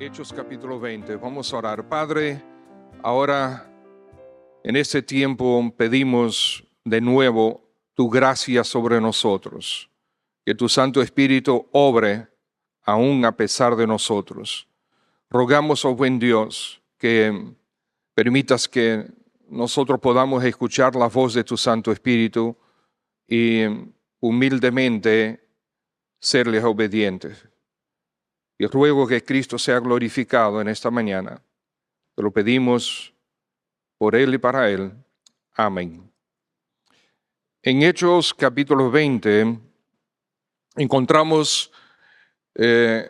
Hechos capítulo 20. Vamos a orar. Padre, ahora en este tiempo pedimos de nuevo tu gracia sobre nosotros. Que tu Santo Espíritu obre aún a pesar de nosotros. Rogamos, oh buen Dios, que permitas que nosotros podamos escuchar la voz de tu Santo Espíritu y humildemente serles obedientes. Y ruego que Cristo sea glorificado en esta mañana. Te lo pedimos por Él y para Él. Amén. En Hechos capítulo 20 encontramos el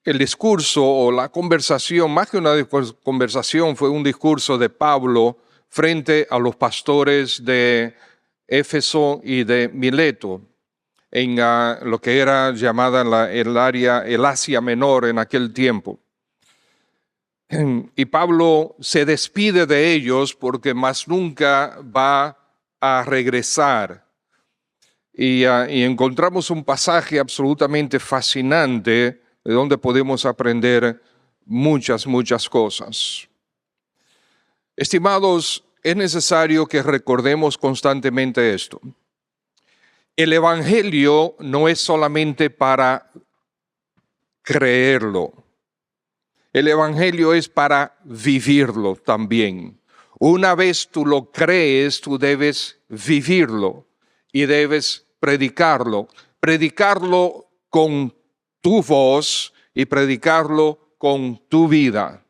discurso o la conversación, más que una conversación, fue un discurso de Pablo frente a los pastores de Éfeso y de Mileto, en lo que era llamada el Asia Menor en aquel tiempo. Y Pablo se despide de ellos porque más nunca va a regresar. Y encontramos un pasaje absolutamente fascinante de donde podemos aprender muchas cosas. Estimados, es necesario que recordemos constantemente esto. El Evangelio no es solamente para creerlo. El Evangelio es para vivirlo también. Una vez tú lo crees, tú debes vivirlo y debes predicarlo. Predicarlo con tu voz y predicarlo con tu vida.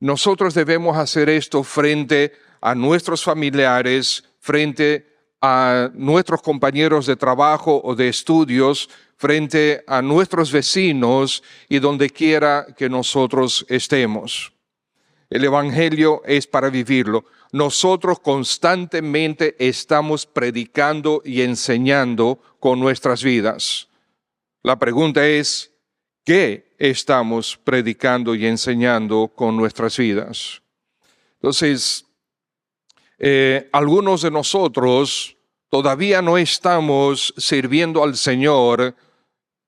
Nosotros debemos hacer esto frente a nuestros familiares, frente a nuestros compañeros de trabajo o de estudios, frente a nuestros vecinos y donde quiera que nosotros estemos. El Evangelio es para vivirlo. Nosotros constantemente estamos predicando y enseñando con nuestras vidas. La pregunta es, ¿qué estamos predicando y enseñando con nuestras vidas? Entonces, algunos de nosotros todavía no estamos sirviendo al Señor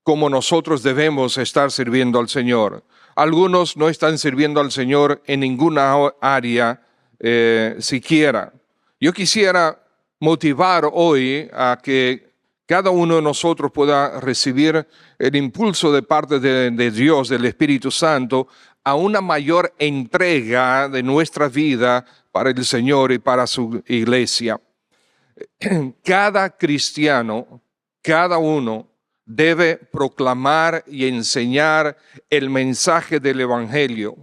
como nosotros debemos estar sirviendo al Señor. Algunos no están sirviendo al Señor en ninguna área siquiera. Yo quisiera motivar hoy a que cada uno de nosotros pueda recibir el impulso de parte de Dios, del Espíritu Santo, a una mayor entrega de nuestra vida para el Señor y para su iglesia. Cada cristiano, cada uno, debe proclamar y enseñar el mensaje del Evangelio,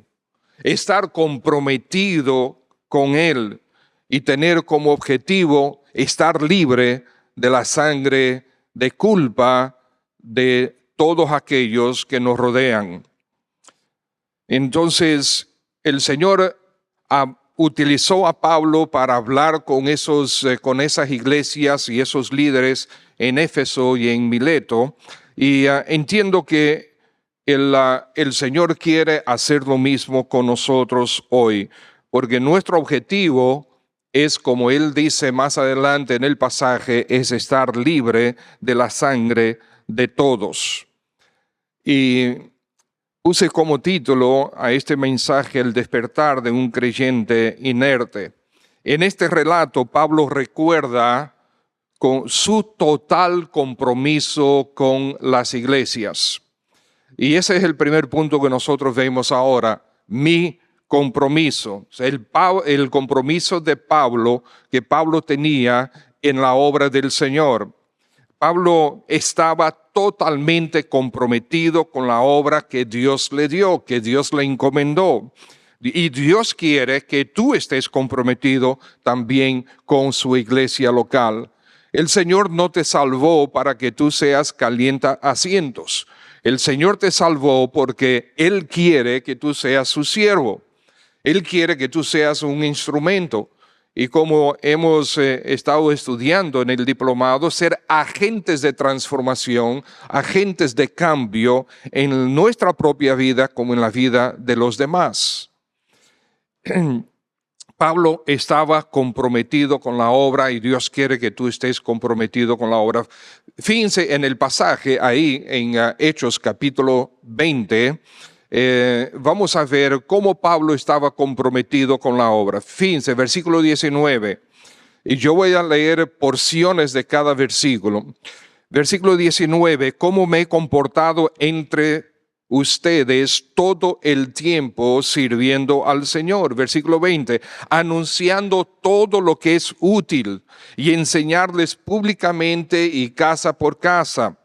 estar comprometido con él y tener como objetivo estar libre de la sangre de culpa de todos aquellos que nos rodean. Entonces, el Señor utilizó a Pablo para hablar con esas iglesias y esos líderes en Éfeso y en Mileto, y entiendo que el Señor quiere hacer lo mismo con nosotros hoy, porque nuestro objetivo es, como Él dice más adelante en el pasaje, es estar libre de la sangre de todos. Y puse como título a este mensaje el despertar de un creyente inerte. En este relato, Pablo recuerda con su total compromiso con las iglesias. Y ese es el primer punto que nosotros vemos ahora, mi compromiso. El compromiso de Pablo que Pablo tenía en la obra del Señor. Pablo estaba totalmente comprometido con la obra que Dios le dio, que Dios le encomendó. Y Dios quiere que tú estés comprometido también con su iglesia local. El Señor no te salvó para que tú seas calientaasientos. El Señor te salvó porque Él quiere que tú seas su siervo. Él quiere que tú seas un instrumento. Y como hemos estado estudiando en el diplomado, ser agentes de transformación, agentes de cambio en nuestra propia vida como en la vida de los demás. Pablo estaba comprometido con la obra y Dios quiere que tú estés comprometido con la obra. Fíjense en el pasaje ahí en Hechos capítulo 20, vamos a ver cómo Pablo estaba comprometido con la obra. Fíjense, versículo 19. Y yo voy a leer porciones de cada versículo. Versículo 19, cómo me he comportado entre ustedes todo el tiempo sirviendo al Señor. Versículo 20, anunciando todo lo que es útil y enseñarles públicamente y casa por casa.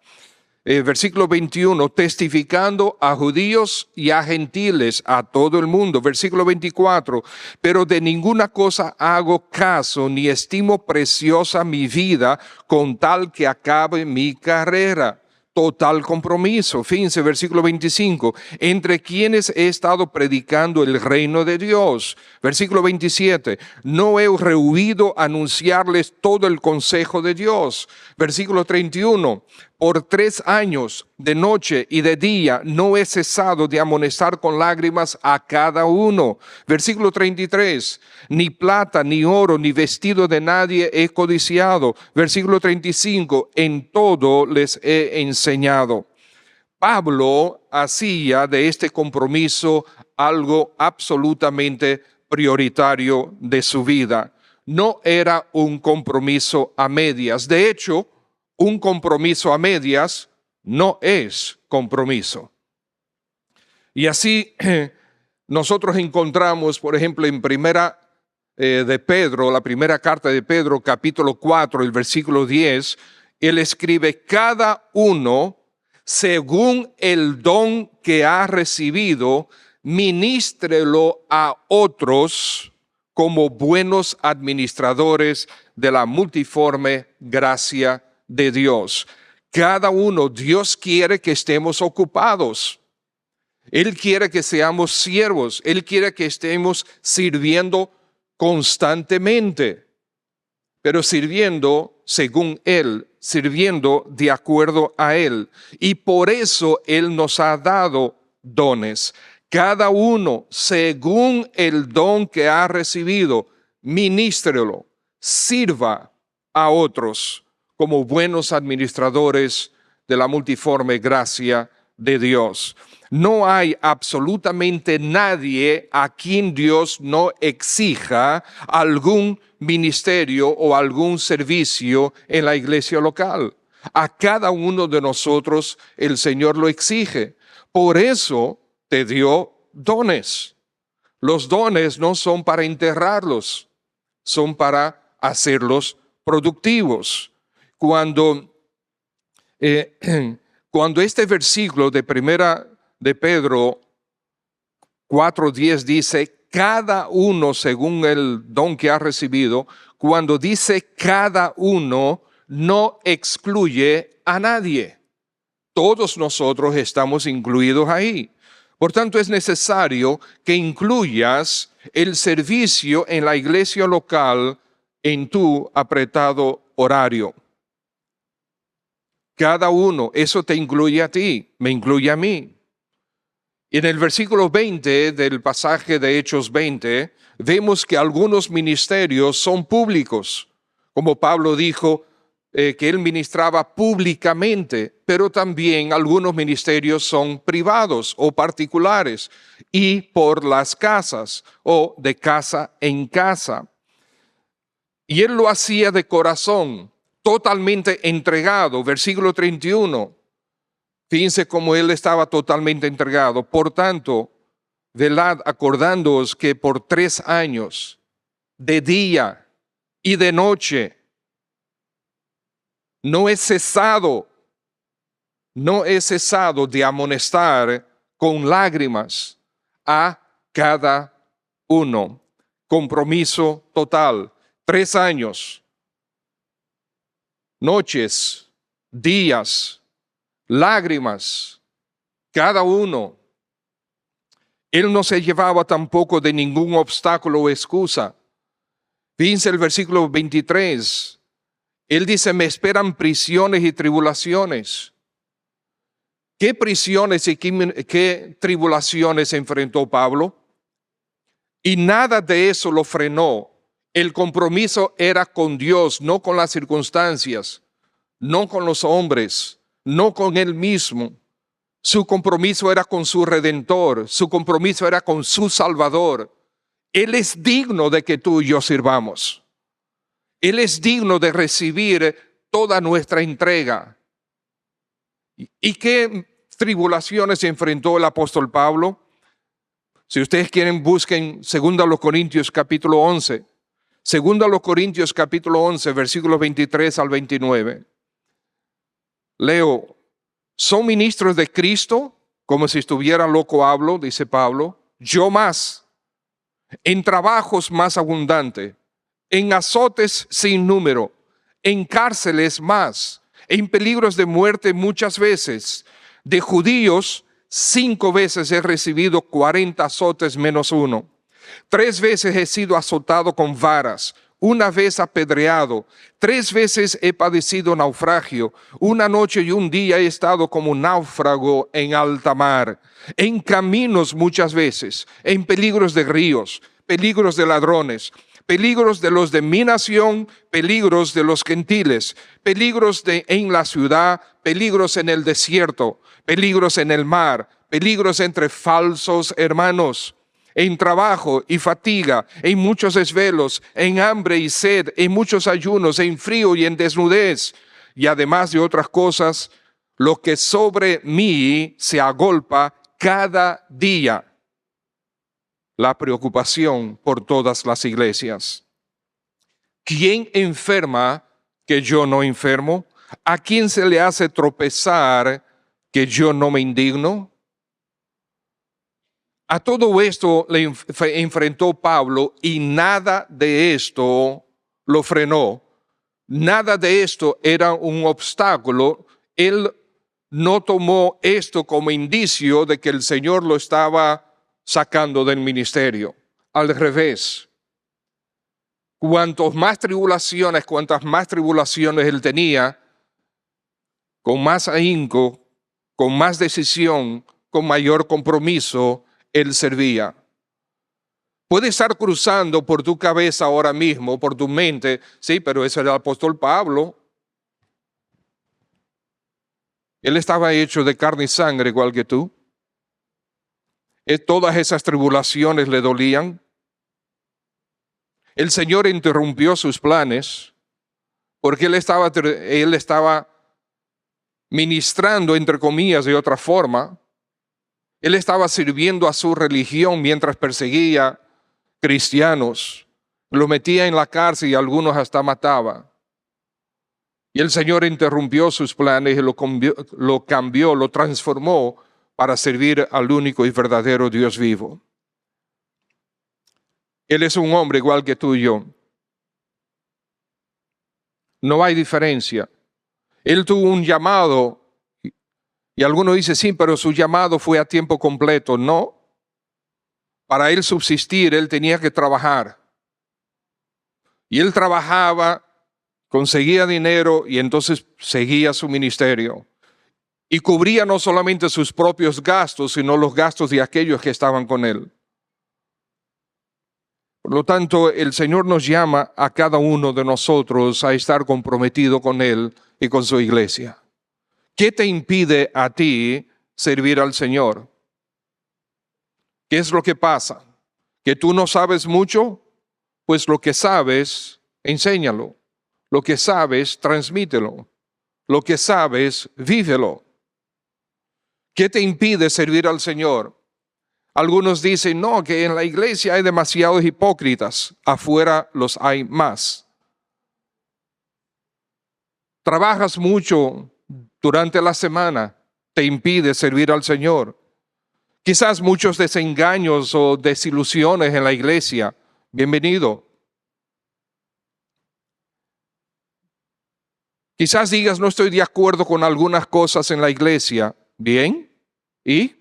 Versículo 21, testificando a judíos y a gentiles, a todo el mundo. Versículo 24, pero de ninguna cosa hago caso, ni estimo preciosa mi vida, con tal que acabe mi carrera. Total compromiso. Fíjense, versículo 25, entre quienes he estado predicando el reino de Dios. Versículo 27, no he rehuido anunciarles todo el consejo de Dios. Versículo 31, por 3 años, de noche y de día, no he cesado de amonestar con lágrimas a cada uno. Versículo 33, ni plata, ni oro, ni vestido de nadie he codiciado. Versículo 35, en todo les he enseñado. Pablo hacía de este compromiso algo absolutamente prioritario de su vida. No era un compromiso a medias. De hecho, un compromiso a medias no es compromiso. Y así nosotros encontramos, por ejemplo, en primera de Pedro, la primera carta de Pedro, capítulo 4, el versículo 10, él escribe, cada uno, según el don que ha recibido, ministrelo a otros como buenos administradores de la multiforme gracia de Dios. Cada uno, Dios quiere que estemos ocupados. Él quiere que seamos siervos. Él quiere que estemos sirviendo constantemente, pero sirviendo según Él, sirviendo de acuerdo a Él. Y por eso Él nos ha dado dones. Cada uno, según el don que ha recibido, ministrelo, sirva a otros como buenos administradores de la multiforme gracia de Dios. No hay absolutamente nadie a quien Dios no exija algún ministerio o algún servicio en la iglesia local. A cada uno de nosotros el Señor lo exige. Por eso te dio dones. Los dones no son para enterrarlos, son para hacerlos productivos. Cuando este versículo de primera de Pedro 4:10 dice, cada uno según el don que ha recibido, cuando dice cada uno, no excluye a nadie. Todos nosotros estamos incluidos ahí. Por tanto, es necesario que incluyas el servicio en la iglesia local en tu apretado horario. Cada uno, eso te incluye a ti, me incluye a mí. En el versículo 20 del pasaje de Hechos 20, vemos que algunos ministerios son públicos, como Pablo dijo que él ministraba públicamente, pero también algunos ministerios son privados o particulares y por las casas o de casa en casa. Y él lo hacía de corazón, totalmente entregado. Versículo 31. Fíjense cómo él estaba totalmente entregado. Por tanto, velad acordándoos que por 3 años, de día y de noche, no he cesado de amonestar con lágrimas a cada uno. Compromiso total. 3 años, noches, días, lágrimas, cada uno. Él no se llevaba tampoco de ningún obstáculo o excusa. Fíjense el versículo 23. Él dice, me esperan prisiones y tribulaciones. ¿Qué prisiones y qué tribulaciones enfrentó Pablo? Y nada de eso lo frenó. El compromiso era con Dios, no con las circunstancias, no con los hombres, no con él mismo. Su compromiso era con su Redentor, su compromiso era con su Salvador. Él es digno de que tú y yo sirvamos. Él es digno de recibir toda nuestra entrega. ¿Y qué tribulaciones enfrentó el apóstol Pablo? Si ustedes quieren, busquen 2 Corintios capítulo 11. 2 Corintios capítulo 11, versículos 23 al 29. Leo: son ministros de Cristo, como si estuviera loco hablo, dice Pablo, yo más, en trabajos más abundante, en azotes sin número, en cárceles más, en peligros de muerte muchas veces. De judíos 5 veces he recibido 40 azotes menos 1. 3 veces he sido azotado con varas, 1 vez apedreado, 3 veces he padecido naufragio, 1 noche y 1 día he estado como náufrago en alta mar, en caminos muchas veces, en peligros de ríos, peligros de ladrones, peligros de los de mi nación, peligros de los gentiles, peligros en la ciudad, peligros en el desierto, peligros en el mar, peligros entre falsos hermanos, en trabajo y fatiga, en muchos desvelos, en hambre y sed, en muchos ayunos, en frío y en desnudez, y además de otras cosas, lo que sobre mí se agolpa cada día. La preocupación por todas las iglesias. ¿Quién enferma que yo no enfermo? ¿A quién se le hace tropezar que yo no me indigno? A todo esto le enfrentó Pablo y nada de esto lo frenó. Nada de esto era un obstáculo. Él no tomó esto como indicio de que el Señor lo estaba sacando del ministerio. Al revés. Cuantas más tribulaciones él tenía, con más ahínco, con más decisión, con mayor compromiso, él servía. Puede estar cruzando por tu cabeza ahora mismo, por tu mente, sí, pero ese era el apóstol Pablo. Él estaba hecho de carne y sangre igual que tú. Todas esas tribulaciones le dolían. El Señor interrumpió sus planes porque él estaba ministrando, entre comillas, de otra forma. Él estaba sirviendo a su religión mientras perseguía cristianos. Los metía en la cárcel y algunos hasta mataba. Y el Señor interrumpió sus planes y lo cambió, lo transformó para servir al único y verdadero Dios vivo. Él es un hombre igual que tú y yo. No hay diferencia. Él tuvo un llamado y algunos dicen, sí, pero su llamado fue a tiempo completo. No. Para él subsistir, él tenía que trabajar. Y él trabajaba, conseguía dinero y entonces seguía su ministerio. Y cubría no solamente sus propios gastos, sino los gastos de aquellos que estaban con él. Por lo tanto, el Señor nos llama a cada uno de nosotros a estar comprometido con Él y con su iglesia. ¿Qué te impide a ti servir al Señor? ¿Qué es lo que pasa? ¿Que tú no sabes mucho? Pues lo que sabes, enséñalo. Lo que sabes, transmítelo. Lo que sabes, vívelo. ¿Qué te impide servir al Señor? Algunos dicen, no, que en la iglesia hay demasiados hipócritas, afuera los hay más. Trabajas mucho durante la semana, te impide servir al Señor. Quizás muchos desengaños o desilusiones en la iglesia, bienvenido. Quizás digas, no estoy de acuerdo con algunas cosas en la iglesia, bien, ¿y?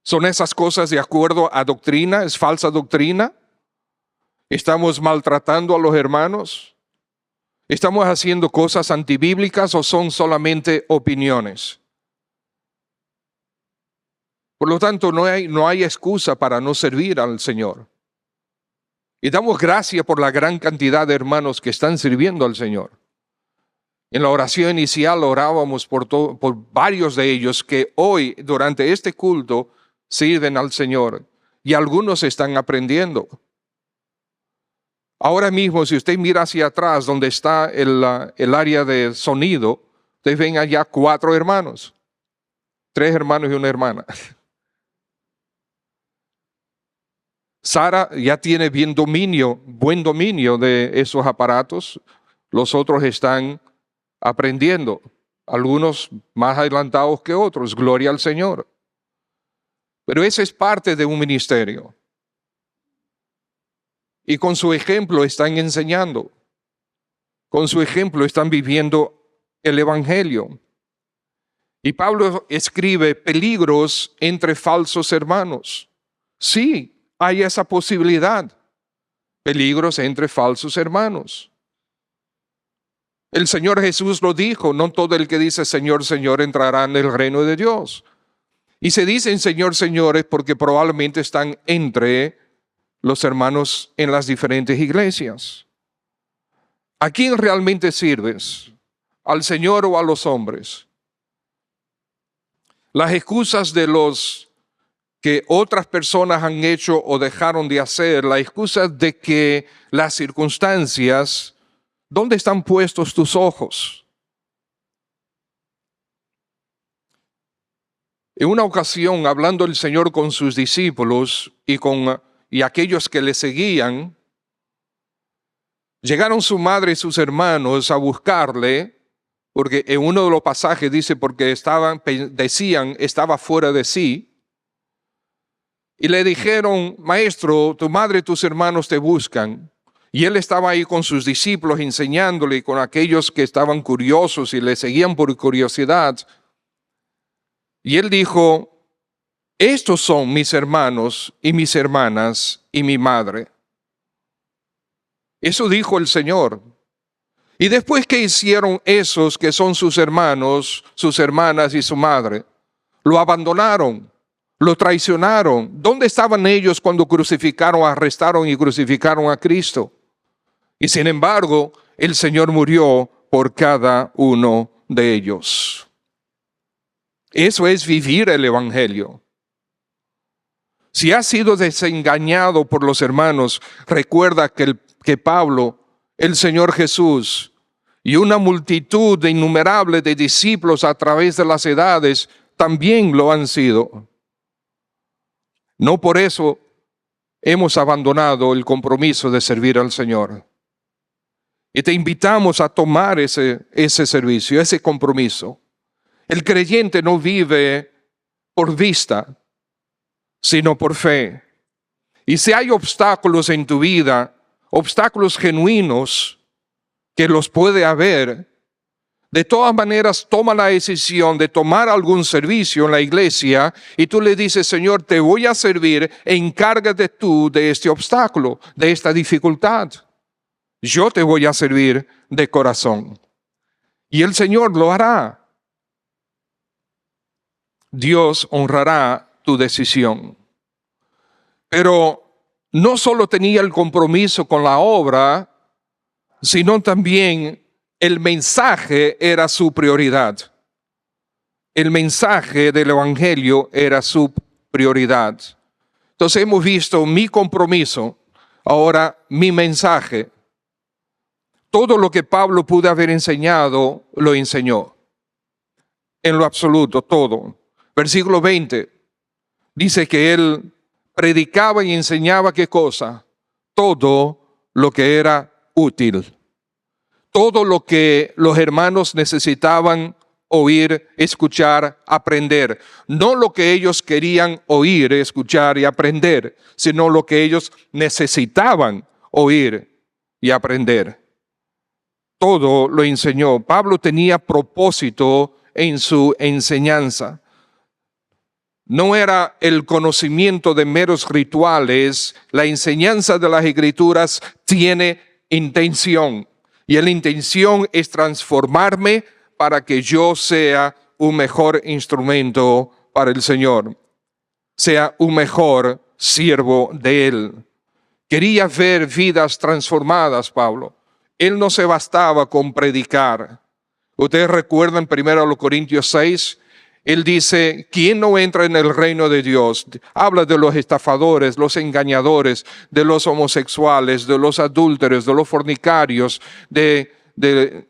¿Son esas cosas de acuerdo a doctrina? ¿Es falsa doctrina? ¿Estamos maltratando a los hermanos? ¿Estamos haciendo cosas antibíblicas o son solamente opiniones? Por lo tanto, no hay excusa para no servir al Señor. Y damos gracias por la gran cantidad de hermanos que están sirviendo al Señor. En la oración inicial orábamos por varios de ellos que hoy, durante este culto, sirven al Señor. Y algunos están aprendiendo. Ahora mismo, si usted mira hacia atrás, donde está el área de sonido, ustedes ven allá 4 hermanos. 3 hermanos y una hermana. Sara ya tiene buen dominio de esos aparatos. Los otros están aprendiendo. Algunos más adelantados que otros. Gloria al Señor. Pero esa es parte de un ministerio. Y con su ejemplo están enseñando. Con su ejemplo están viviendo el Evangelio. Y Pablo escribe peligros entre falsos hermanos. Sí, hay esa posibilidad. Peligros entre falsos hermanos. El Señor Jesús lo dijo, no todo el que dice Señor, Señor entrará en el reino de Dios. Y se dicen Señor, señores porque probablemente están entre los hermanos en las diferentes iglesias. ¿A quién realmente sirves? ¿Al Señor o a los hombres? Las excusas de los que otras personas han hecho o dejaron de hacer, la excusa de que las circunstancias, ¿dónde están puestos tus ojos? En una ocasión, hablando el Señor con sus discípulos y aquellos que le seguían, llegaron su madre y sus hermanos a buscarle, porque en uno de los pasajes dice, porque decían, estaba fuera de sí, y le dijeron, maestro, tu madre y tus hermanos te buscan. Y él estaba ahí con sus discípulos enseñándole y con aquellos que estaban curiosos y le seguían por curiosidad. Y él dijo, estos son mis hermanos y mis hermanas y mi madre. Eso dijo el Señor. Y después, ¿qué hicieron esos que son sus hermanos, sus hermanas y su madre? Lo abandonaron, lo traicionaron. ¿Dónde estaban ellos cuando arrestaron y crucificaron a Cristo? Y sin embargo, el Señor murió por cada uno de ellos. Eso es vivir el Evangelio. Si has sido desengañado por los hermanos, recuerda que Pablo, el Señor Jesús y una multitud innumerable de discípulos a través de las edades también lo han sido. No por eso hemos abandonado el compromiso de servir al Señor. Y te invitamos a tomar ese servicio, ese compromiso. El creyente no vive por vista, sino por fe. Y si hay obstáculos en tu vida, obstáculos genuinos, que los puede haber, de todas maneras toma la decisión de tomar algún servicio en la iglesia y tú le dices, Señor, te voy a servir, encárgate tú de este obstáculo, de esta dificultad. Yo te voy a servir de corazón. Y el Señor lo hará. Dios honrará tu decisión. Pero no solo tenía el compromiso con la obra, sino también el mensaje era su prioridad. El mensaje del Evangelio era su prioridad. Entonces hemos visto mi compromiso, ahora mi mensaje. Todo lo que Pablo pudo haber enseñado, lo enseñó. En lo absoluto, todo. Versículo 20, dice que él predicaba y enseñaba ¿qué cosa? Todo lo que era útil. Todo lo que los hermanos necesitaban oír, escuchar, aprender. No lo que ellos querían oír, escuchar y aprender, sino lo que ellos necesitaban oír y aprender. Todo lo enseñó. Pablo tenía propósito en su enseñanza. No era el conocimiento de meros rituales. La enseñanza de las Escrituras tiene intención. Y la intención es transformarme para que yo sea un mejor instrumento para el Señor. Sea un mejor siervo de Él. Quería ver vidas transformadas, Pablo. Él no se bastaba con predicar. Ustedes recuerdan 1 Corintios 6, él dice, ¿quién no entra en el reino de Dios? Habla de los estafadores, los engañadores, de los homosexuales, de los adúlteros, de los fornicarios, de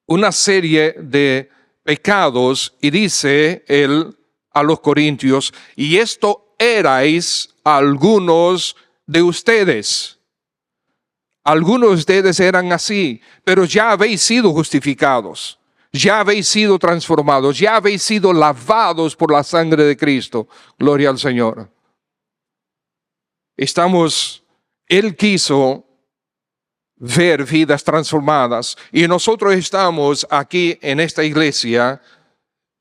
una serie de pecados. Y dice él a los corintios, y esto erais algunos de ustedes. Algunos de ustedes eran así, pero ya habéis sido justificados, ya habéis sido transformados, ya habéis sido lavados por la sangre de Cristo. Gloria al Señor. Él quiso ver vidas transformadas y nosotros estamos aquí en esta iglesia,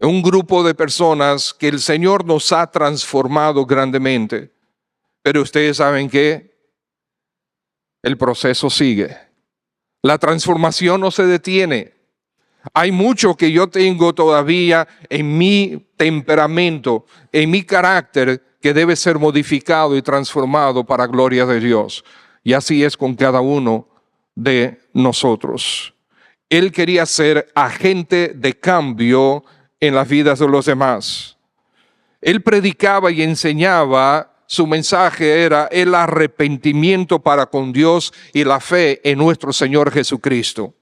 un grupo de personas que el Señor nos ha transformado grandemente. Pero ustedes saben que el proceso sigue. La transformación no se detiene. Hay mucho que yo tengo todavía en mi temperamento, en mi carácter, que debe ser modificado y transformado para gloria de Dios. Y así es con cada uno de nosotros. Él quería ser agente de cambio en las vidas de los demás. Él predicaba y enseñaba. Su mensaje era el arrepentimiento para con Dios y la fe en nuestro Señor Jesucristo.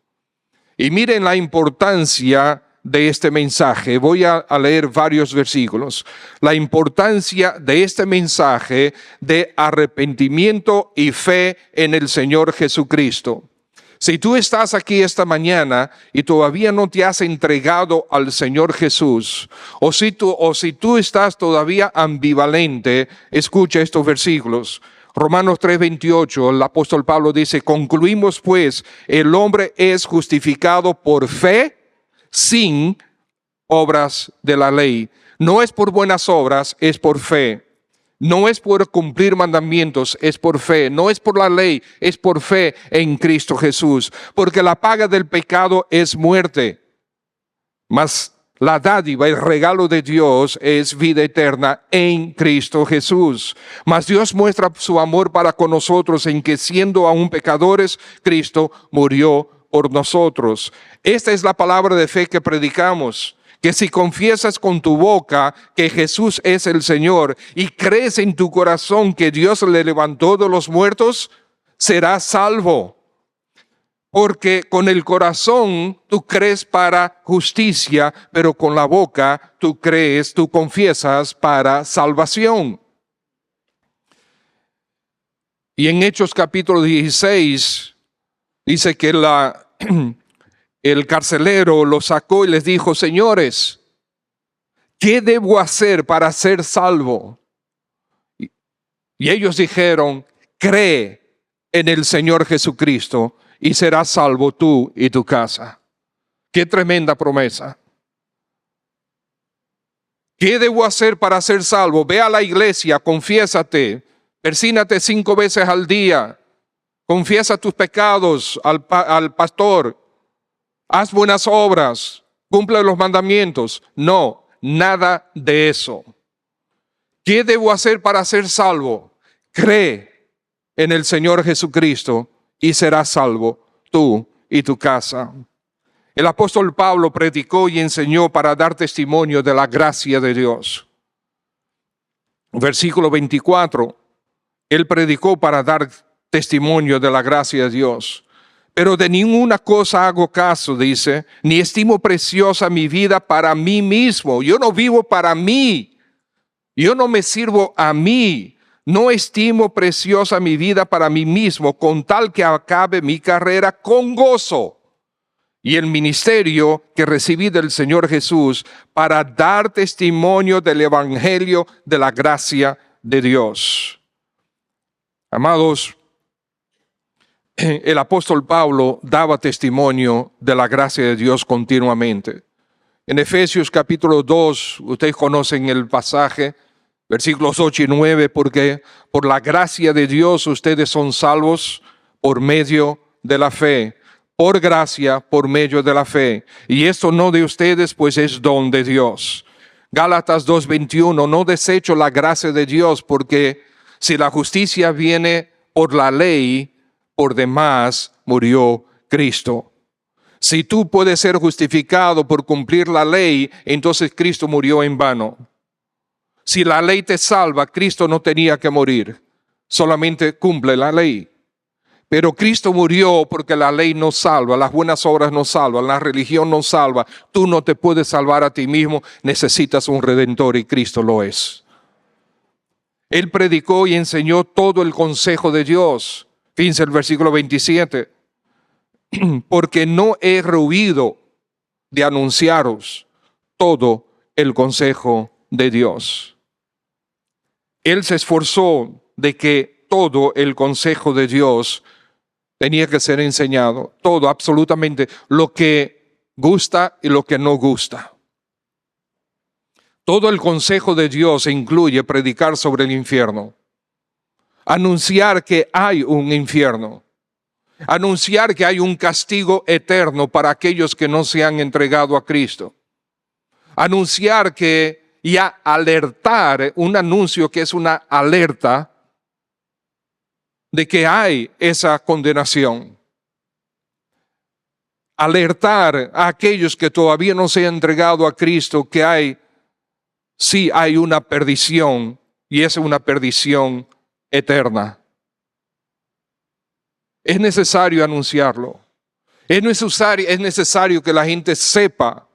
Y miren la importancia de este mensaje. Voy a leer varios versículos. La importancia de este mensaje de arrepentimiento y fe en el Señor Jesucristo. Si tú estás aquí esta mañana y todavía no te has entregado al Señor Jesús, o si tú estás todavía ambivalente, escucha estos versículos. Romanos 3:28, el apóstol Pablo dice, concluimos pues, el hombre es justificado por fe sin obras de la ley. No es por buenas obras, es por fe. No es por cumplir mandamientos, es por fe. No es por la ley, es por fe en Cristo Jesús. Porque la paga del pecado es muerte. Mas la dádiva, el regalo de Dios es vida eterna en Cristo Jesús. Mas Dios muestra su amor para con nosotros en que siendo aún pecadores, Cristo murió por nosotros. Esta es la palabra de fe que predicamos. Que si confiesas con tu boca que Jesús es el Señor y crees en tu corazón que Dios le levantó de los muertos, serás salvo. Porque con el corazón tú crees para justicia, pero con la boca tú confiesas para salvación. Y en Hechos capítulo 16 dice que el carcelero los sacó y les dijo, señores, ¿qué debo hacer para ser salvo? Y ellos dijeron, cree en el Señor Jesucristo y serás salvo tú y tu casa. Qué tremenda promesa. ¿Qué debo hacer para ser salvo? Ve a la iglesia, confiésate, persínate 5 veces al día, confiesa tus pecados al pastor. Haz buenas obras, cumple los mandamientos. No, nada de eso. ¿Qué debo hacer para ser salvo? Cree en el Señor Jesucristo y serás salvo tú y tu casa. El apóstol Pablo predicó y enseñó para dar testimonio de la gracia de Dios. Versículo 24, él predicó para dar testimonio de la gracia de Dios. Pero de ninguna cosa hago caso, dice, ni estimo preciosa mi vida para mí mismo. Yo no vivo para mí. Yo no me sirvo a mí. No estimo preciosa mi vida para mí mismo, con tal que acabe mi carrera con gozo. Y el ministerio que recibí del Señor Jesús para dar testimonio del evangelio de la gracia de Dios. Amados, el apóstol Pablo daba testimonio de la gracia de Dios continuamente. En Efesios capítulo 2, ustedes conocen el pasaje, versículos 8 y 9, porque por la gracia de Dios ustedes son salvos por medio de la fe. Por gracia, por medio de la fe. Y esto no de ustedes, pues es don de Dios. Gálatas 2:21, no desecho la gracia de Dios, porque si la justicia viene por la ley, por demás murió Cristo. Si tú puedes ser justificado por cumplir la ley, entonces Cristo murió en vano. Si la ley te salva, Cristo no tenía que morir. Solamente cumple la ley. Pero Cristo murió porque la ley no salva, las buenas obras no salvan, la religión no salva. Tú no te puedes salvar a ti mismo, necesitas un Redentor y Cristo lo es. Él predicó y enseñó todo el consejo de Dios. Fíjense el versículo 27. Porque no he rehuido de anunciaros todo el consejo de Dios. Él se esforzó de que todo el consejo de Dios tenía que ser enseñado. Todo, absolutamente, lo que gusta y lo que no gusta. Todo el consejo de Dios incluye predicar sobre el infierno. Anunciar que hay un infierno. Anunciar que hay un castigo eterno para aquellos que no se han entregado a Cristo. Anunciar que, y alertar, un anuncio que es una alerta de que hay esa condenación. Alertar a aquellos que todavía no se han entregado a Cristo que sí hay una perdición y es una perdición eterna. Es necesario anunciarlo. Es necesario que la gente sepa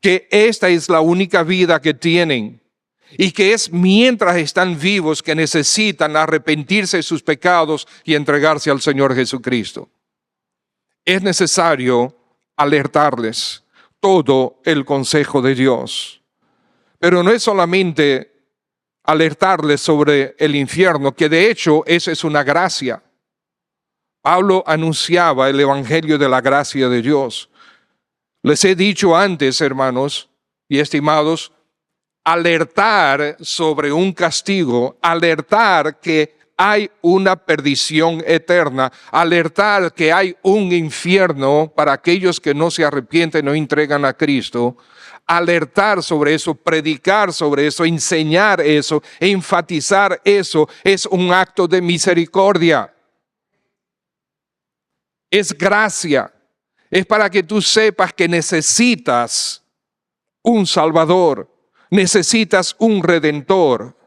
que esta es la única vida que tienen y que es mientras están vivos que necesitan arrepentirse de sus pecados y entregarse al Señor Jesucristo. Es necesario alertarles todo el consejo de Dios. Pero no es solamente alertarles sobre el infierno, que de hecho esa es una gracia. Pablo anunciaba el evangelio de la gracia de Dios. Les he dicho antes, hermanos y estimados, alertar sobre un castigo, alertar que hay una perdición eterna, alertar que hay un infierno para aquellos que no se arrepienten o entregan a Cristo, alertar sobre eso, predicar sobre eso, enseñar eso, enfatizar eso, es un acto de misericordia. Es gracia, es para que tú sepas que necesitas un Salvador, necesitas un Redentor.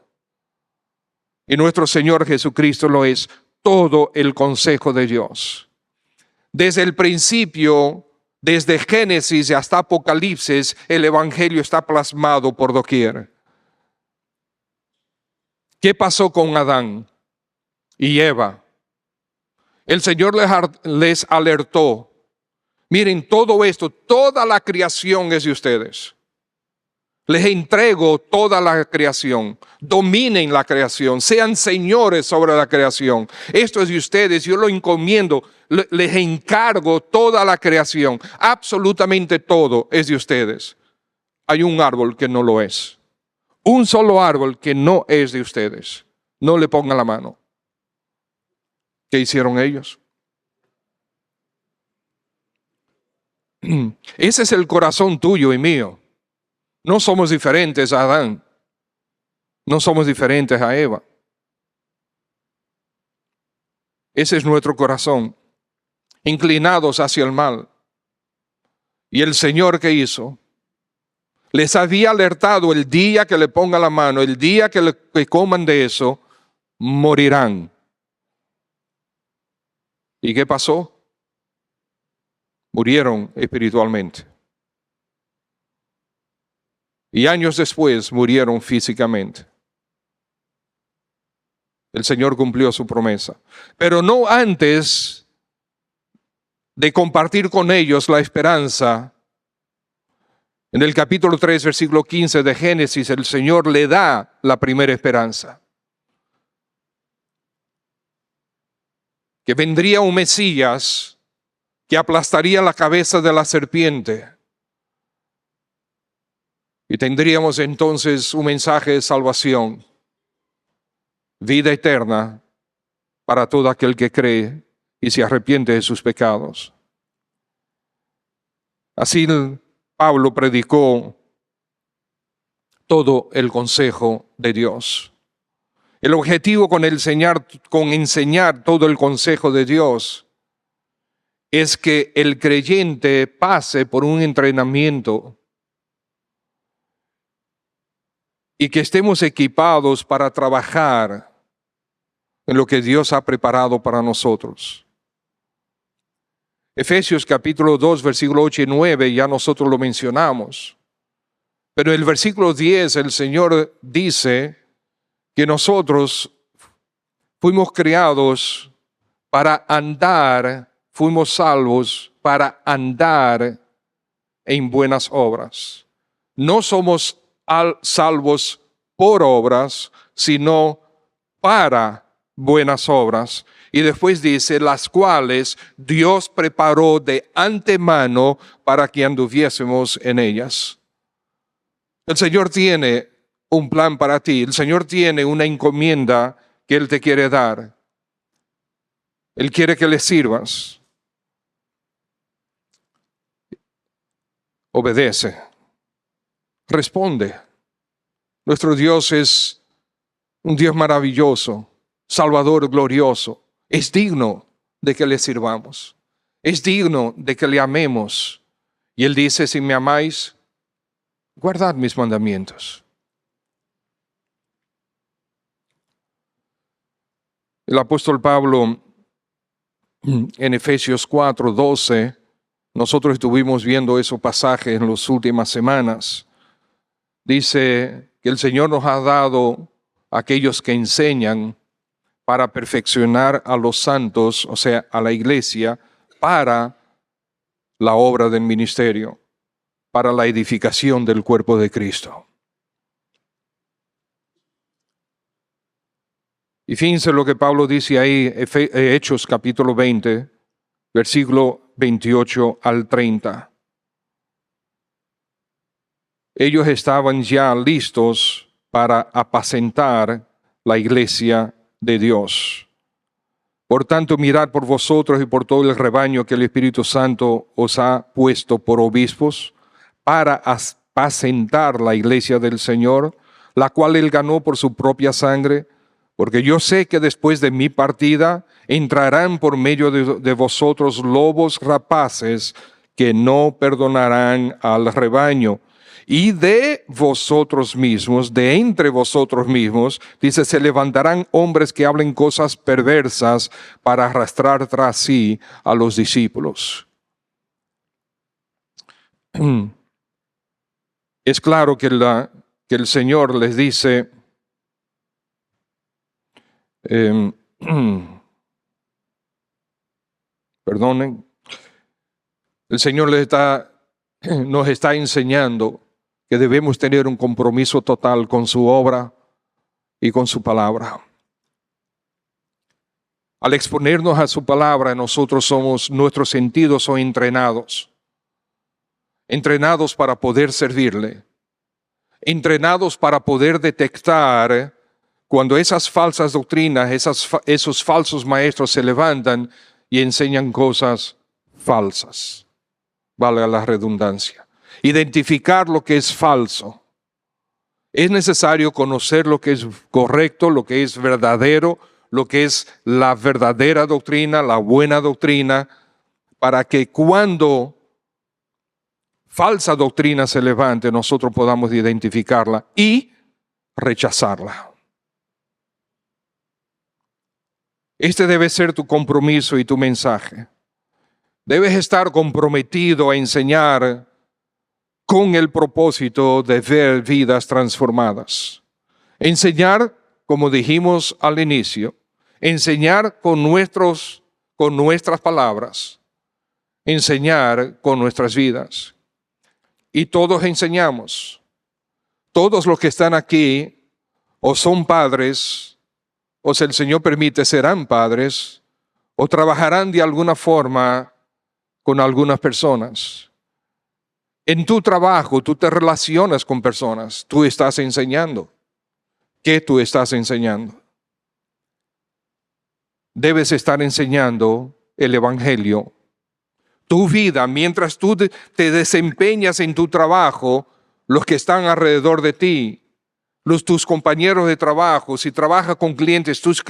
Y nuestro Señor Jesucristo lo es todo el consejo de Dios. Desde el principio, desde Génesis hasta Apocalipsis, el Evangelio está plasmado por doquier. ¿Qué pasó con Adán y Eva? El Señor les alertó. Miren, todo esto, toda la creación es de ustedes. Les entrego toda la creación. Dominen la creación. Sean señores sobre la creación. Esto es de ustedes. Yo lo encomiendo. Les encargo toda la creación. Absolutamente todo es de ustedes. Hay un árbol que no lo es. Un solo árbol que no es de ustedes. No le pongan la mano. ¿Qué hicieron ellos? Ese es el corazón tuyo y mío. No somos diferentes a Adán. No somos diferentes a Eva. Ese es nuestro corazón. Inclinados hacia el mal. Y el Señor, ¿qué hizo? Les había alertado: el día que le ponga la mano, el día que coman de eso, morirán. ¿Y qué pasó? Murieron espiritualmente. Y años después murieron físicamente. El Señor cumplió su promesa. Pero no antes de compartir con ellos la esperanza. En el capítulo 3, versículo 15 de Génesis, el Señor le da la primera esperanza. Que vendría un Mesías que aplastaría la cabeza de la serpiente. Y tendríamos entonces un mensaje de salvación, vida eterna para todo aquel que cree y se arrepiente de sus pecados. Así Pablo predicó todo el consejo de Dios. El objetivo con enseñar todo el consejo de Dios es que el creyente pase por un entrenamiento y que estemos equipados para trabajar en lo que Dios ha preparado para nosotros. Efesios capítulo 2, versículo 8 y 9, ya nosotros lo mencionamos. Pero en el versículo 10 el Señor dice que nosotros fuimos creados para andar, fuimos salvos para andar en buenas obras. No somos salvos por obras, sino para buenas obras. Y después dice, las cuales Dios preparó de antemano para que anduviésemos en ellas. El Señor tiene un plan para ti. El Señor tiene una encomienda que Él te quiere dar. Él quiere que le sirvas. Obedece. Responde. Nuestro Dios es un Dios maravilloso, Salvador glorioso. Es digno de que le sirvamos. Es digno de que le amemos. Y Él dice, si me amáis, guardad mis mandamientos. El apóstol Pablo, en Efesios 4, 12, nosotros estuvimos viendo esos pasajes en las últimas semanas. Dice que el Señor nos ha dado a aquellos que enseñan para perfeccionar a los santos, o sea, a la iglesia, para la obra del ministerio, para la edificación del cuerpo de Cristo. Y fíjense lo que Pablo dice ahí, Hechos capítulo 20, versículo 28 al 30. Ellos estaban ya listos para apacentar la iglesia de Dios. Por tanto, mirad por vosotros y por todo el rebaño que el Espíritu Santo os ha puesto por obispos para apacentar la iglesia del Señor, la cual Él ganó por su propia sangre. Porque yo sé que después de mi partida entrarán por medio de vosotros lobos rapaces que no perdonarán al rebaño. Y de vosotros mismos, de entre vosotros mismos, dice, se levantarán hombres que hablen cosas perversas para arrastrar tras sí a los discípulos. Es claro que el Señor les dice, perdonen, el Señor nos está enseñando que debemos tener un compromiso total con su obra y con su palabra. Al exponernos a su palabra, nuestros sentidos son entrenados para poder servirle, entrenados para poder detectar cuando esas falsas doctrinas, esos falsos maestros se levantan y enseñan cosas falsas. Valga la redundancia. Identificar lo que es falso. Es necesario conocer lo que es correcto, lo que es verdadero, lo que es la verdadera doctrina, la buena doctrina, para que cuando falsa doctrina se levante, nosotros podamos identificarla y rechazarla. Este debe ser tu compromiso y tu mensaje. Debes estar comprometido a enseñar con el propósito de ver vidas transformadas. Enseñar, como dijimos al inicio, enseñar con nuestras palabras, enseñar con nuestras vidas. Y todos enseñamos. Todos los que están aquí o son padres, o si el Señor permite, serán padres, o trabajarán de alguna forma con algunas personas. En tu trabajo, tú te relacionas con personas, tú estás enseñando. ¿Qué tú estás enseñando? Debes estar enseñando el Evangelio. Tu vida, mientras tú te desempeñas en tu trabajo, los que están alrededor de ti, tus compañeros de trabajo, si trabajas con clientes, tus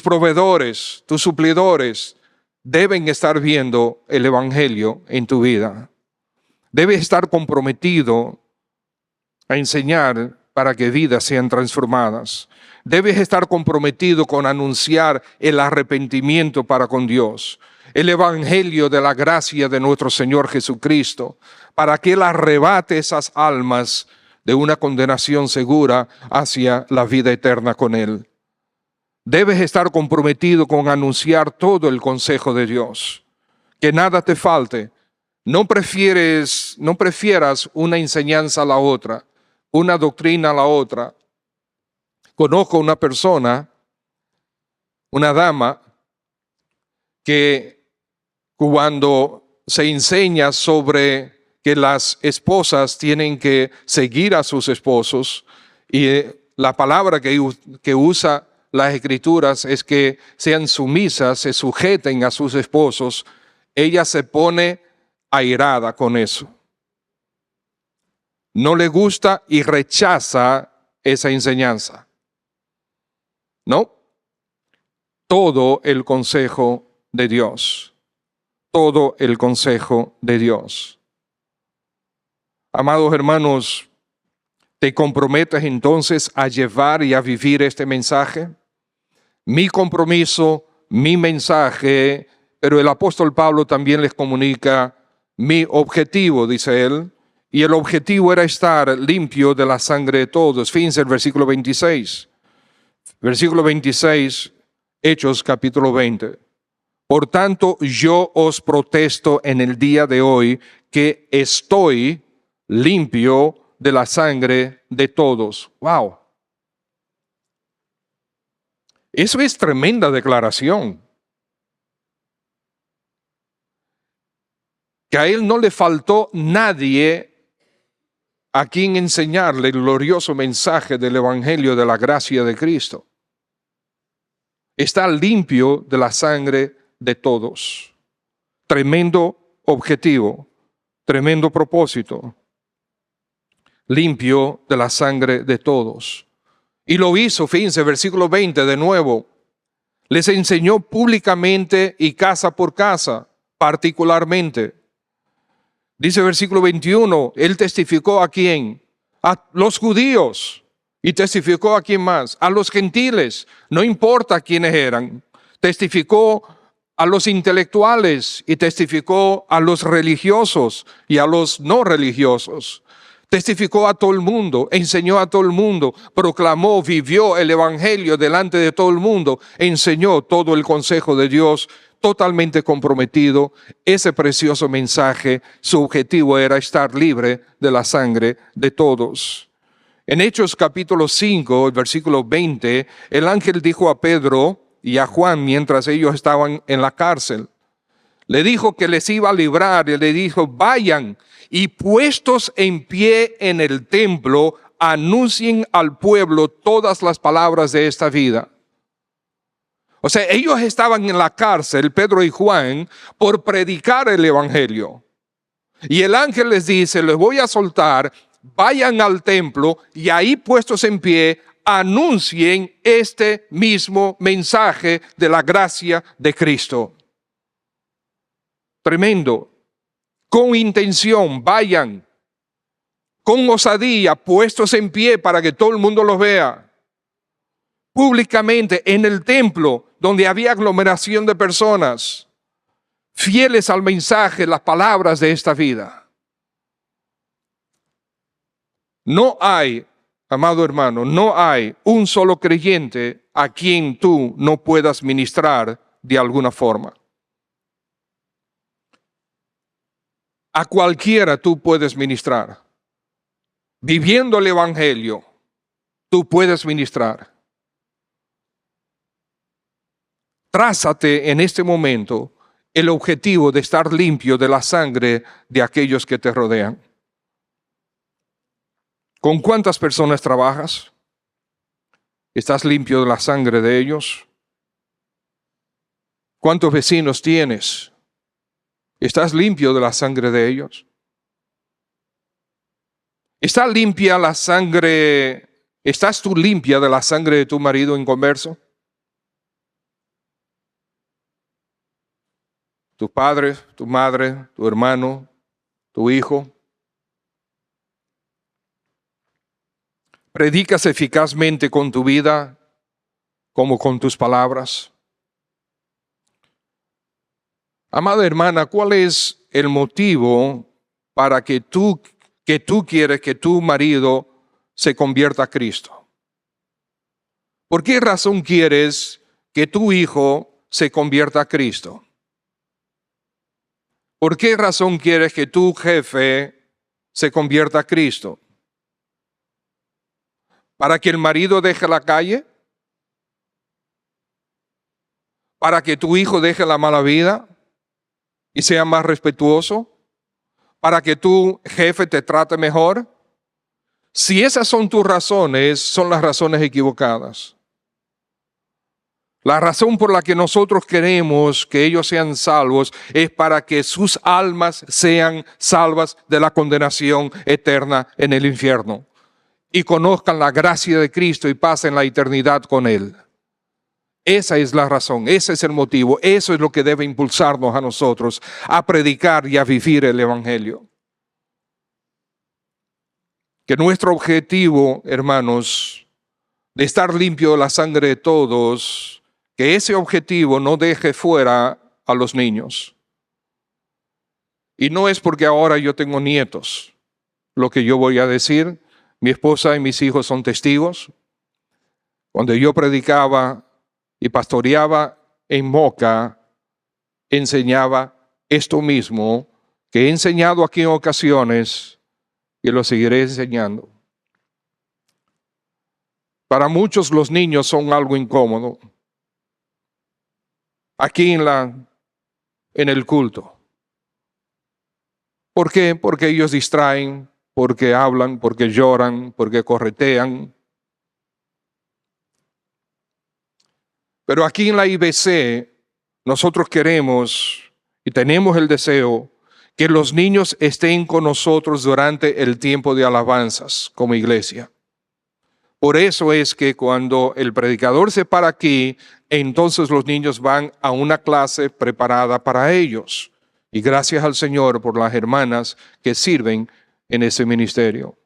proveedores, tus suplidores, deben estar viendo el Evangelio en tu vida. Debes estar comprometido a enseñar para que vidas sean transformadas. Debes estar comprometido con anunciar el arrepentimiento para con Dios, el evangelio de la gracia de nuestro Señor Jesucristo, para que Él arrebate esas almas de una condenación segura hacia la vida eterna con Él. Debes estar comprometido con anunciar todo el consejo de Dios, que nada te falte. No prefieras una enseñanza a la otra, una doctrina a la otra. Conozco una persona, una dama, que cuando se enseña sobre que las esposas tienen que seguir a sus esposos, y la palabra que usa las escrituras es que sean sumisas, se sujeten a sus esposos, ella se pone airada con eso. No le gusta y rechaza esa enseñanza. No, todo el consejo de Dios, todo el consejo de Dios. Amados hermanos, ¿te comprometes entonces a llevar y a vivir este mensaje? Mi compromiso, mi mensaje, pero el apóstol Pablo también les comunica mi objetivo, dice él, y el objetivo era estar limpio de la sangre de todos. Fíjense el versículo 26. Versículo 26, Hechos capítulo 20. Por tanto, yo os protesto en el día de hoy que estoy limpio de la sangre de todos. ¡Wow! Eso es tremenda declaración. Que a él no le faltó nadie a quien enseñarle el glorioso mensaje del Evangelio de la gracia de Cristo. Está limpio de la sangre de todos. Tremendo objetivo, tremendo propósito. Limpio de la sangre de todos. Y lo hizo, fíjense, versículo 20 de nuevo. Les enseñó públicamente y casa por casa, particularmente. Dice versículo 21, él testificó ¿a quién? A los judíos. ¿Y testificó a quién más? A los gentiles, no importa quiénes eran. Testificó a los intelectuales y testificó a los religiosos y a los no religiosos. Testificó a todo el mundo, enseñó a todo el mundo, proclamó, vivió el evangelio delante de todo el mundo, enseñó todo el consejo de Dios, totalmente comprometido. Ese precioso mensaje, su objetivo era estar libre de la sangre de todos. En Hechos capítulo 5, el versículo 20, el ángel dijo a Pedro y a Juan mientras ellos estaban en la cárcel, le dijo que les iba a librar y le dijo, vayan y puestos en pie en el templo, anuncien al pueblo todas las palabras de esta vida. O sea, ellos estaban en la cárcel, Pedro y Juan, por predicar el evangelio. Y el ángel les dice, les voy a soltar, vayan al templo y ahí puestos en pie, anuncien este mismo mensaje de la gracia de Cristo. Tremendo. Con intención, vayan. Con osadía, puestos en pie para que todo el mundo los vea. Públicamente en el templo donde había aglomeración de personas, fieles al mensaje, las palabras de esta vida. No hay, amado hermano, no hay un solo creyente a quien tú no puedas ministrar de alguna forma. A cualquiera tú puedes ministrar. Viviendo el evangelio, tú puedes ministrar. Trázate en este momento el objetivo de estar limpio de la sangre de aquellos que te rodean. ¿Con cuántas personas trabajas? ¿Estás limpio de la sangre de ellos? ¿Cuántos vecinos tienes? ¿Estás limpio de la sangre de ellos? ¿Está limpia la sangre? ¿Estás tú limpia de la sangre de tu marido inconverso? tu padre, tu madre, tu hermano, tu hijo. ¿Predicas eficazmente con tu vida como con tus palabras? Amada hermana, ¿cuál es el motivo para que tú quieres que tu marido se convierta a Cristo? ¿Por qué razón quieres que tu hijo se convierta a Cristo? ¿Por qué razón quieres que tu jefe se convierta a Cristo? ¿Para que el marido deje la calle? ¿Para que tu hijo deje la mala vida y sea más respetuoso? ¿Para que tu jefe te trate mejor? Si esas son tus razones, son las razones equivocadas. La razón por la que nosotros queremos que ellos sean salvos es para que sus almas sean salvas de la condenación eterna en el infierno y conozcan la gracia de Cristo y pasen la eternidad con Él. Esa es la razón, ese es el motivo, eso es lo que debe impulsarnos a nosotros a predicar y a vivir el Evangelio. Que nuestro objetivo, hermanos, de estar limpio de la sangre de todos, que ese objetivo no deje fuera a los niños. Y no es porque ahora yo tengo nietos lo que yo voy a decir. Mi esposa y mis hijos son testigos. Cuando yo predicaba y pastoreaba en Moca, enseñaba esto mismo que he enseñado aquí en ocasiones y lo seguiré enseñando. Para muchos los niños son algo incómodo. Aquí en el culto. ¿Por qué? Porque ellos distraen, porque hablan, porque lloran, porque corretean. Pero aquí en la IBC nosotros queremos y tenemos el deseo que los niños estén con nosotros durante el tiempo de alabanzas como iglesia. Por eso es que cuando el predicador se para aquí, entonces los niños van a una clase preparada para ellos. Y gracias al Señor por las hermanas que sirven en ese ministerio.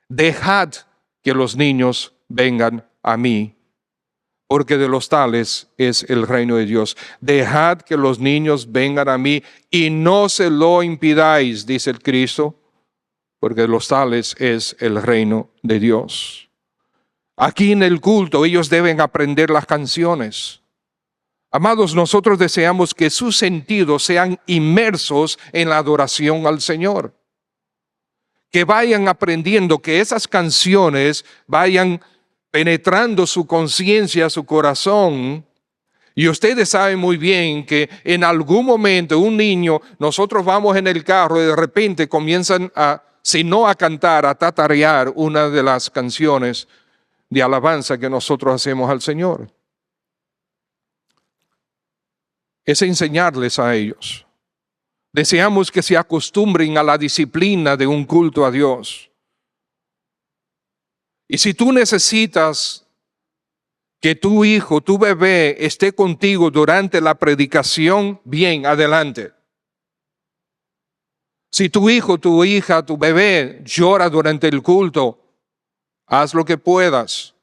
Dejad que los niños vengan a mí, porque de los tales es el reino de Dios. Dejad que los niños vengan a mí y no se lo impidáis, dice el Cristo, porque de los tales es el reino de Dios. Aquí en el culto ellos deben aprender las canciones. Amados, nosotros deseamos que sus sentidos sean inmersos en la adoración al Señor. Que vayan aprendiendo, que esas canciones vayan penetrando su conciencia, su corazón. Y ustedes saben muy bien que en algún momento un niño, nosotros vamos en el carro y de repente comienzan si no a cantar, a tatarear una de las canciones de alabanza que nosotros hacemos al Señor. Es enseñarles a ellos. Deseamos que se acostumbren a la disciplina de un culto a Dios. Y si tú necesitas que tu hijo, tu bebé esté contigo durante la predicación, bien, adelante. Si tu hijo, tu hija, tu bebé llora durante el culto, haz lo que puedas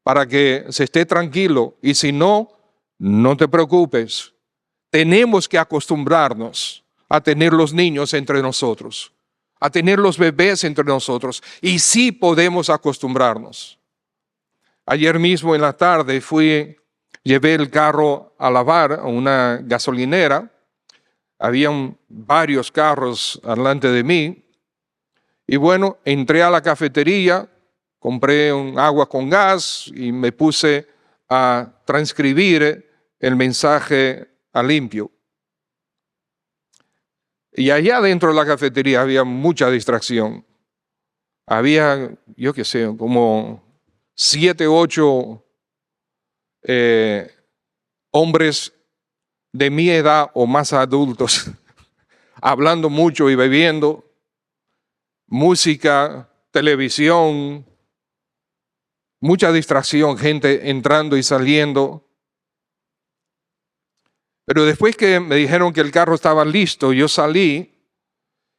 para que se esté tranquilo. Y si no, no te preocupes. Tenemos que acostumbrarnos a tener los niños entre nosotros, a tener los bebés entre nosotros. Y sí podemos acostumbrarnos. Ayer mismo en la tarde llevé el carro a lavar a una gasolinera. Habían varios carros delante de mí. Y bueno, entré a la cafetería, compré un agua con gas y me puse a transcribir el mensaje a limpio. Y allá dentro de la cafetería había mucha distracción. Había, yo qué sé, como 7, 8 hombres de mi edad o más adultos, hablando mucho y bebiendo, música, televisión, mucha distracción, gente entrando y saliendo. Pero después que me dijeron que el carro estaba listo, yo salí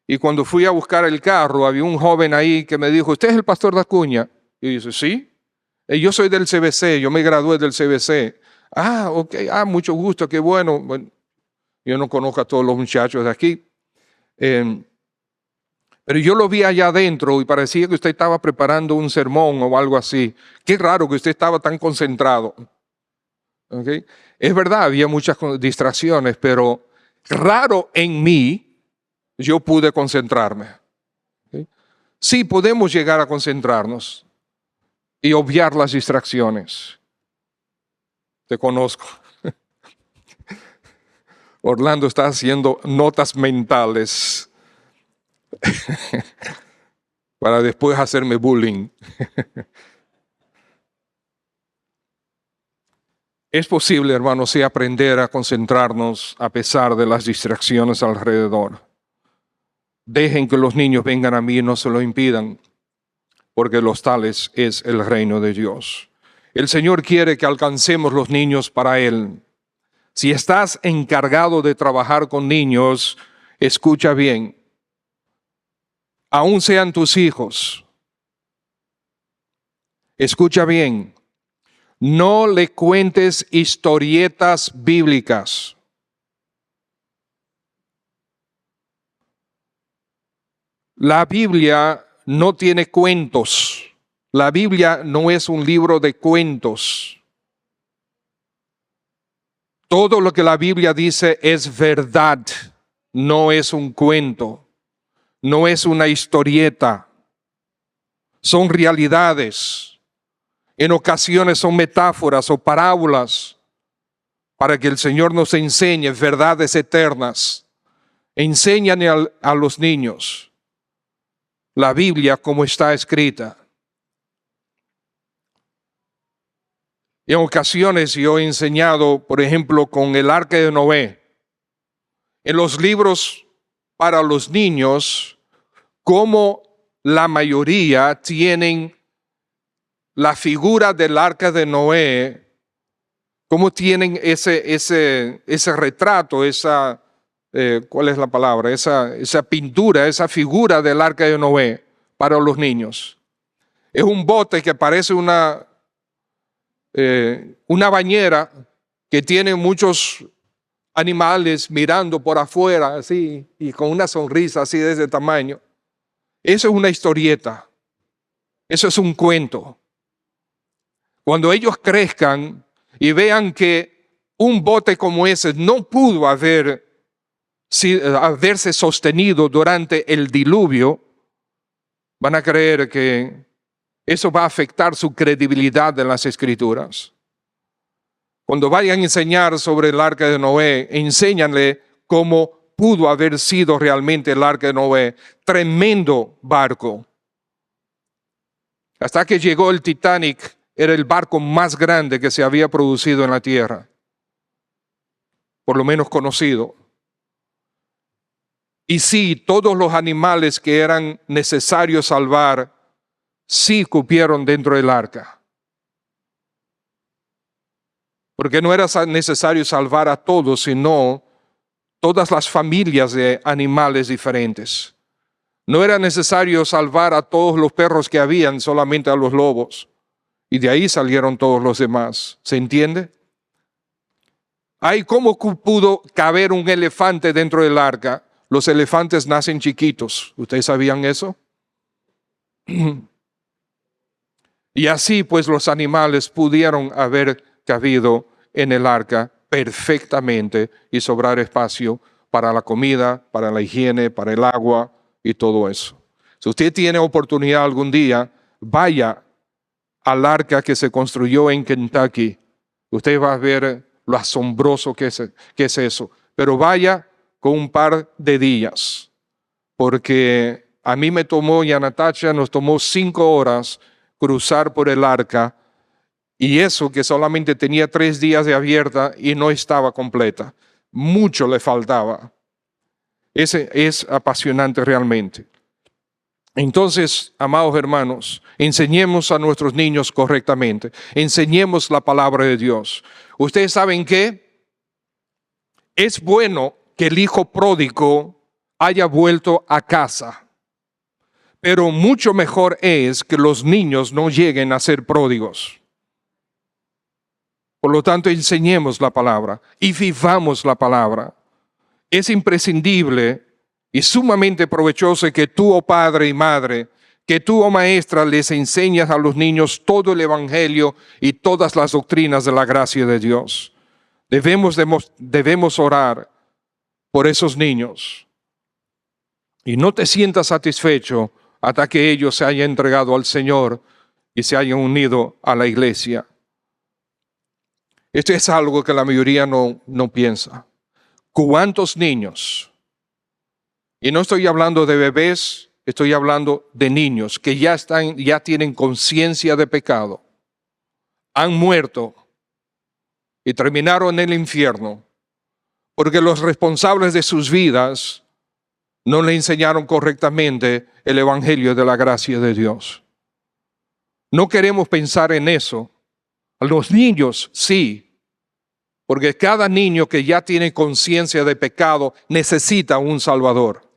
y cuando fui a buscar el carro, había un joven ahí que me dijo, ¿usted es el pastor Acuña? Y yo dije, sí. Yo soy del CBC, yo me gradué del CBC. Ah, ok, mucho gusto, qué bueno. Bueno, yo no conozco a todos los muchachos de aquí. Pero yo lo vi allá adentro y parecía que usted estaba preparando un sermón o algo así. Qué raro que usted estaba tan concentrado. ¿Okay? Es verdad, había muchas distracciones, pero raro en mí yo pude concentrarme. ¿Okay? Sí, podemos llegar a concentrarnos y obviar las distracciones. Te conozco. Orlando está haciendo notas mentales para después hacerme bullying. Es posible, hermanos, sí, aprender a concentrarnos a pesar de las distracciones alrededor. Dejen que los niños vengan a mí y no se lo impidan, porque los tales es el reino de Dios. El Señor quiere que alcancemos los niños para Él. Si estás encargado de trabajar con niños, escucha bien. Aún sean tus hijos, escucha bien. No le cuentes historietas bíblicas. La Biblia no tiene cuentos. La Biblia no es un libro de cuentos. Todo lo que la Biblia dice es verdad, no es un cuento, no es una historieta. Son realidades. En ocasiones son metáforas o parábolas para que el Señor nos enseñe verdades eternas. Enséñale a los niños la Biblia como está escrita. En ocasiones yo he enseñado, por ejemplo, con el Arca de Noé, en los libros para los niños, cómo la mayoría tienen la figura del Arca de Noé, cómo tienen ese retrato, esa, ¿cuál es la palabra? Esa pintura, esa figura del Arca de Noé para los niños. Es un bote que parece una bañera que tiene muchos animales mirando por afuera, así, y con una sonrisa así de ese tamaño. Eso es una historieta. Eso es un cuento. Cuando ellos crezcan y vean que un bote como ese no pudo haberse sostenido durante el diluvio, van a creer que eso va a afectar su credibilidad en las Escrituras. Cuando vayan a enseñar sobre el Arca de Noé, enséñanle cómo pudo haber sido realmente el Arca de Noé. Tremendo barco. Hasta que llegó el Titanic, era el barco más grande que se había producido en la tierra, por lo menos conocido. Y sí, todos los animales que eran necesarios salvar, sí cupieron dentro del arca. Porque no era necesario salvar a todos, sino todas las familias de animales diferentes. No era necesario salvar a todos los perros que habían, solamente a los lobos. Y de ahí salieron todos los demás. ¿Se entiende? Ay, ¿cómo pudo caber un elefante dentro del arca? Los elefantes nacen chiquitos. ¿Ustedes sabían eso? Y así pues los animales pudieron haber cabido en el arca perfectamente y sobrar espacio para la comida, para la higiene, para el agua y todo eso. Si usted tiene oportunidad algún día, vaya al arca que se construyó en Kentucky. Usted va a ver lo asombroso que es eso. Pero vaya con un par de días, porque a mí me tomó y a Natacha nos tomó 5 horas cruzar por el arca, y eso que solamente tenía 3 días de abierta y no estaba completa. Mucho le faltaba. Ese es apasionante realmente. Entonces, amados hermanos, enseñemos a nuestros niños correctamente. Enseñemos la palabra de Dios. ¿Ustedes saben qué? Es bueno que el hijo pródigo haya vuelto a casa, pero mucho mejor es que los niños no lleguen a ser pródigos. Por lo tanto, enseñemos la palabra y vivamos la palabra. Es imprescindible y sumamente provechoso que tú, oh padre y madre, que tú, oh maestra, les enseñas a los niños todo el evangelio y todas las doctrinas de la gracia de Dios. Debemos orar por esos niños. Y no te sientas satisfecho hasta que ellos se hayan entregado al Señor y se hayan unido a la iglesia. Esto es algo que la mayoría no piensa. ¿Cuántos niños? Y no estoy hablando de bebés, estoy hablando de niños que ya tienen conciencia de pecado. Han muerto y terminaron en el infierno porque los responsables de sus vidas no le enseñaron correctamente el evangelio de la gracia de Dios. No queremos pensar en eso. A los niños sí, porque cada niño que ya tiene conciencia de pecado necesita un Salvador.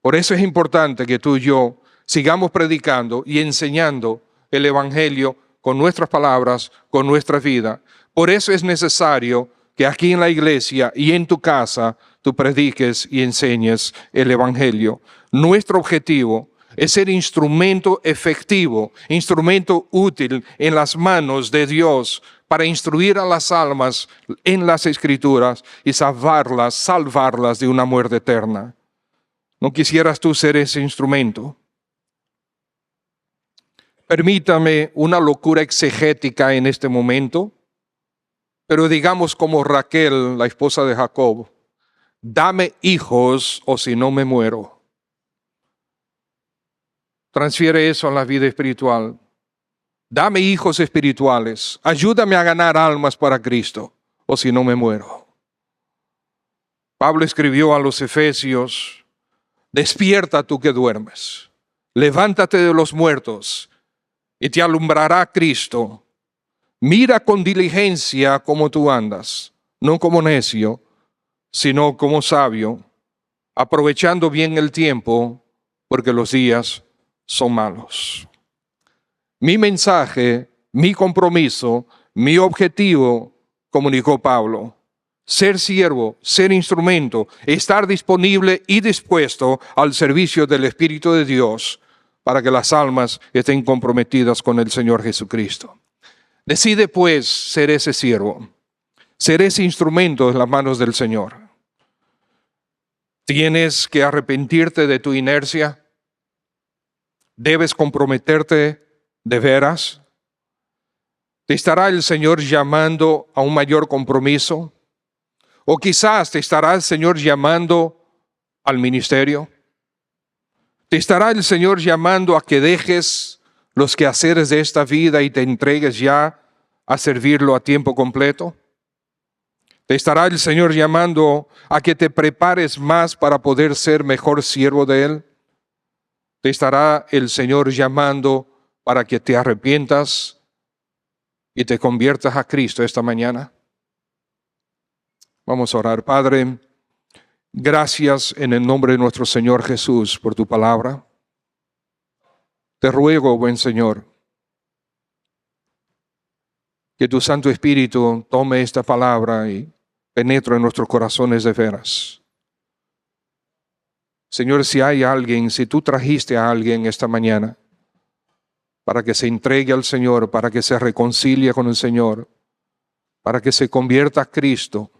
Por eso es importante que tú y yo sigamos predicando y enseñando el evangelio con nuestras palabras, con nuestra vida. Por eso es necesario que aquí en la iglesia y en tu casa tú prediques y enseñes el evangelio. Nuestro objetivo es ser instrumento efectivo, instrumento útil en las manos de Dios para instruir a las almas en las Escrituras y salvarlas de una muerte eterna. ¿No quisieras tú ser ese instrumento? Permítame una locura exegética en este momento, pero digamos como Raquel, la esposa de Jacob: dame hijos o si no me muero. Transfiere eso a la vida espiritual. Dame hijos espirituales. Ayúdame a ganar almas para Cristo o si no me muero. Pablo escribió a los Efesios: despierta tú que duermes, levántate de los muertos y te alumbrará Cristo. Mira con diligencia cómo tú andas, no como necio, sino como sabio, aprovechando bien el tiempo, porque los días son malos. Mi mensaje, mi compromiso, mi objetivo, comunicó Pablo: ser siervo, ser instrumento, estar disponible y dispuesto al servicio del Espíritu de Dios para que las almas estén comprometidas con el Señor Jesucristo. Decide pues ser ese siervo, ser ese instrumento en las manos del Señor. Tienes que arrepentirte de tu inercia. Debes comprometerte de veras. ¿Te estará el Señor llamando a un mayor compromiso? O quizás te estará el Señor llamando al ministerio. Te estará el Señor llamando a que dejes los quehaceres de esta vida y te entregues ya a servirlo a tiempo completo. Te estará el Señor llamando a que te prepares más para poder ser mejor siervo de Él. Te estará el Señor llamando para que te arrepientas y te conviertas a Cristo esta mañana. Vamos a orar. Padre, gracias en el nombre de nuestro Señor Jesús por tu palabra. Te ruego, buen Señor, que tu Santo Espíritu tome esta palabra y penetre en nuestros corazones de veras. Señor, si hay alguien, si tú trajiste a alguien esta mañana para que se entregue al Señor, para que se reconcilie con el Señor, para que se convierta a Cristo,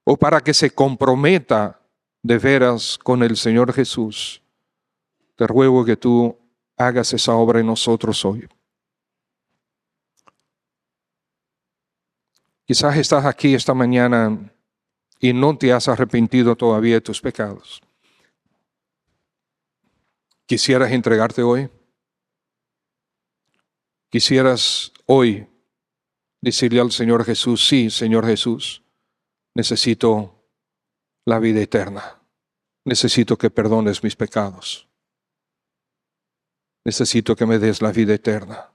o para que se comprometa de veras con el Señor Jesús, te ruego que tú hagas esa obra en nosotros hoy. Quizás estás aquí esta mañana y no te has arrepentido todavía de tus pecados. ¿Quisieras entregarte hoy? ¿Quisieras hoy decirle al Señor Jesús: sí, Señor Jesús, necesito la vida eterna. Necesito que perdones mis pecados. Necesito que me des la vida eterna.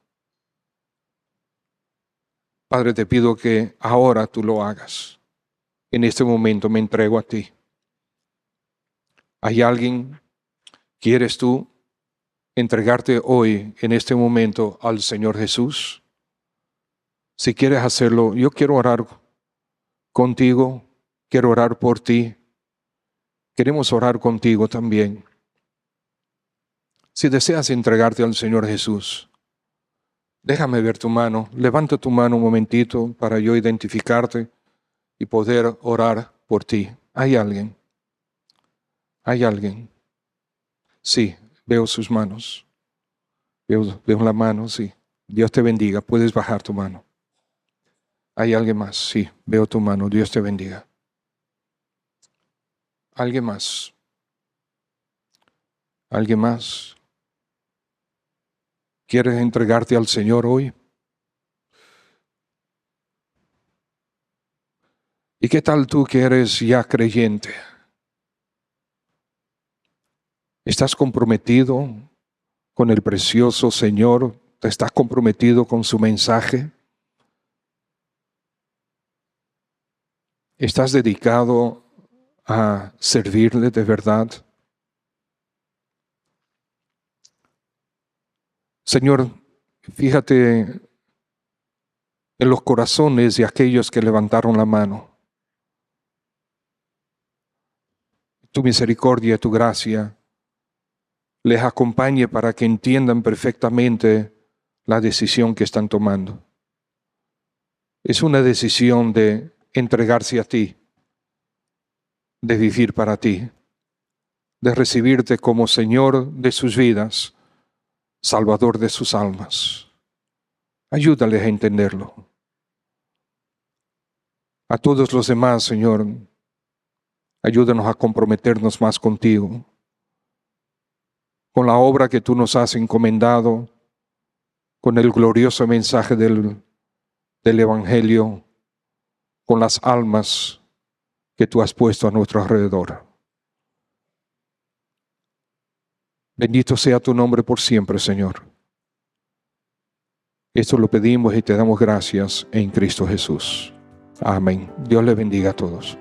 Padre, te pido que ahora tú lo hagas. en este momento me entrego a ti. ¿Hay alguien? ¿Quieres tú entregarte hoy, en este momento, al Señor Jesús? Si quieres hacerlo, yo quiero orar contigo, quiero orar por ti. Queremos orar contigo también. Si deseas entregarte al Señor Jesús, déjame ver tu mano. Levanta tu mano un momentito para yo identificarte y poder orar por ti. ¿Hay alguien? ¿Hay alguien? Sí, veo sus manos. Veo la mano, sí. Dios te bendiga. Puedes bajar tu mano. ¿Hay alguien más? Sí, veo tu mano. Dios te bendiga. ¿Alguien más? ¿Alguien más? ¿Quieres entregarte al Señor hoy? ¿Y qué tal tú que eres ya creyente? ¿Estás comprometido con el precioso Señor? ¿Estás comprometido con su mensaje? ¿Estás dedicado a servirle de verdad? Señor, fíjate en los corazones de aquellos que levantaron la mano. Tu misericordia, tu gracia les acompañe para que entiendan perfectamente la decisión que están tomando. Es una decisión de entregarse a ti, de vivir para ti, de recibirte como Señor de sus vidas, Salvador de sus almas. Ayúdales a entenderlo. A todos los demás, Señor, ayúdanos a comprometernos más contigo, con la obra que tú nos has encomendado, con el glorioso mensaje del Evangelio, con las almas que tú has puesto a nuestro alrededor. Bendito sea tu nombre por siempre, Señor. Esto lo pedimos y te damos gracias en Cristo Jesús. Amén. Dios les bendiga a todos.